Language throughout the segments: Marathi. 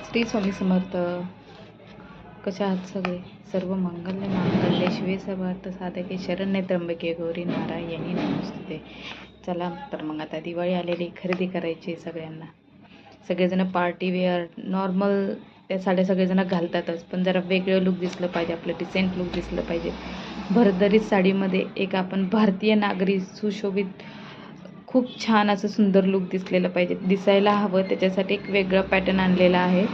श्री स्वामी समर्थ. कशा आहात सगळे? सर्व मंगल्य मांगल्ये शिवे सर्वार्थ साधके शरण्ये त्र्यंबके गौरी नारायणी नमोस्तुते. चला तर मग आता दिवाळी आलेली, खरेदी करायची सगळ्यांना. सगळेजण पार्टी वेअर नॉर्मल त्या साड्या सगळेजण घालतातच, पण जरा वेगळं लुक दिसलं पाहिजे, आपलं डिसेंट लुक दिसलं पाहिजे. भरदरीत साडीमध्ये एक आपण भारतीय नागरी सुशोभित खूप छान असं सुंदर लुक दिसलेलं पाहिजे, दिसायला हवं. त्याच्यासाठी एक वेगळं पॅटर्न आणलेला आहे.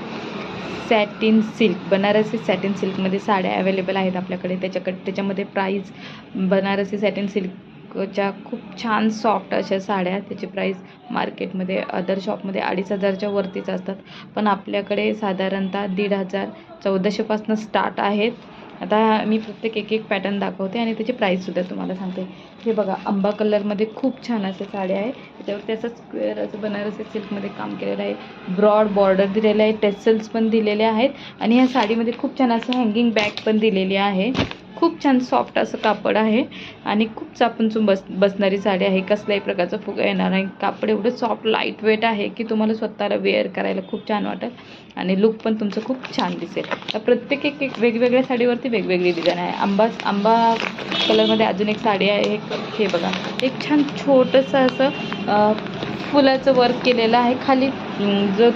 सॅटिन सिल्क, बनारसी सॅटिन सिल्कमध्ये साड्या अवेलेबल आहेत आपल्याकडे. त्याच्यामध्ये प्राईस बनारसी सॅटिन सिल्कच्या खूप छान सॉफ्ट अशा साड्या. त्याची प्राईस मार्केटमध्ये अदर शॉपमध्ये 2500च्या वरतीच असतात, पण आपल्याकडे साधारणतः 1500 1400पासून स्टार्ट आहेत. आता मी प्रत्येक एक पॅटर्न दाखवते आणि त्याची प्राईससुद्धा तुम्हाला सांगते. हे बघा, आंबा कलरमध्ये खूप छान असे साड्या आहे. त्याच्यावरती असं स्क्वेअर असं बनारसी सिल्कमध्ये काम केलेलं आहे. ब्रॉड बॉर्डर दिलेलं आहे, टेसल्स पण दिलेले आहेत आणि ह्या साडीमध्ये खूप छान असं हँगिंग बॅग पण दिलेली आहे. खूप छान सॉफ्ट असं कापड आहे आणि खूप चापून बसणारी साडी आहे. कसल्याही प्रकारचा फुगा येणार नाही. कापड एवढं सॉफ्ट लाईट वेट आहे की तुम्हाला स्वतःला वेअर करायला खूप छान वाटेल आणि लुक पण तुमचं खूप छान दिसेल. प्रत्येक एक वेगवेगळ्या साडीवरती वेगवेगळी डिझाईन आहे. आंबा कलरमध्ये अजून एक साडी आहे. हे बघा, एक छान छोटंसं असं फुलाचं वर्क केलेलं आहे. खाली जो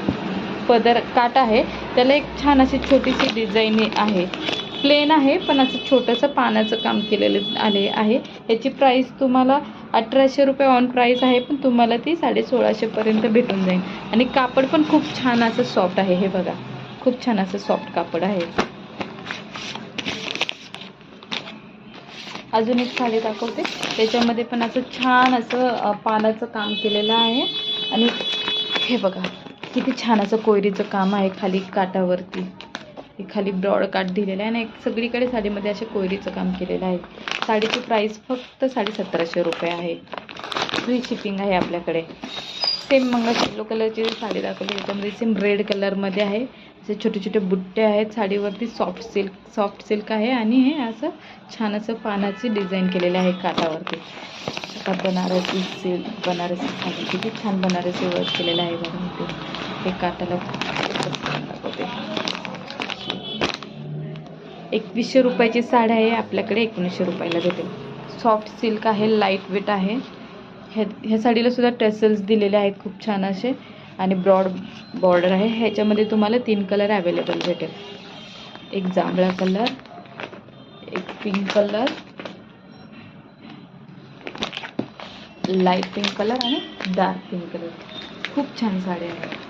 पदर काट आहे त्याला एक छान अशी छोटीशी डिझाईन आहे. प्लेन आहे पण असं छोटंसं पानाचं काम केलेलं आले आहे. याची प्राईस तुम्हाला 1800 रुपये ऑन प्राईस आहे, पण तुम्हाला ती 1650पर्यंत भेटून जाईल. आणि कापड पण खूप छान असं सॉफ्ट आहे. हे बघा, खूप छान असं सॉफ्ट कापड आहे. अजून एक साडी दाखवते. त्याच्यामध्ये पण असं छान असं पानाचं काम केलेलं आहे. आणि हे बघा, किती छान असं कोयरीचं काम आहे खाली काठावरती. खाली ब्रॉड काट दिलेला आहे आणि सगळीकडे साडीमध्ये असे कोयरीचं काम केलेलं आहे. साडीची प्राईस फक्त 1750 रुपये आहे. फ्री शिपिंग आहे आपल्याकडे. सेम मंगळा येलो कलरची साडी दाखवली, त्याच्यामध्ये सेम रेड कलरमध्ये आहे. असे छोटे छोटे बुट्टे आहेत साडीवरती. सॉफ्ट सिल्क आहे आणि हे असं छान असं पानाची डिझाईन केलेले आहे काठावरती. आता बनारसी साडी किती छान बनारसी वर्क केलेलं आहे बघा. हे काठाला दाखवते. 2100 रुपयाची साडी आहे आपल्याकडे, 1900 रुपयाला भेटेल. सॉफ्ट सिल्क आहे, लाईट वेट आहे. ह्या साडीला सुद्धा टेसल्स दिलेले आहेत खूप छान असे आणि ब्रॉड बॉर्डर आहे. ह्याच्यामध्ये तुम्हाला 3 कलर अवेलेबल भेटेल. एक जांभळा कलर, एक pink colour, light pink colour आणि डार्क पिंक कलर. खूप छान साड्या आहेत.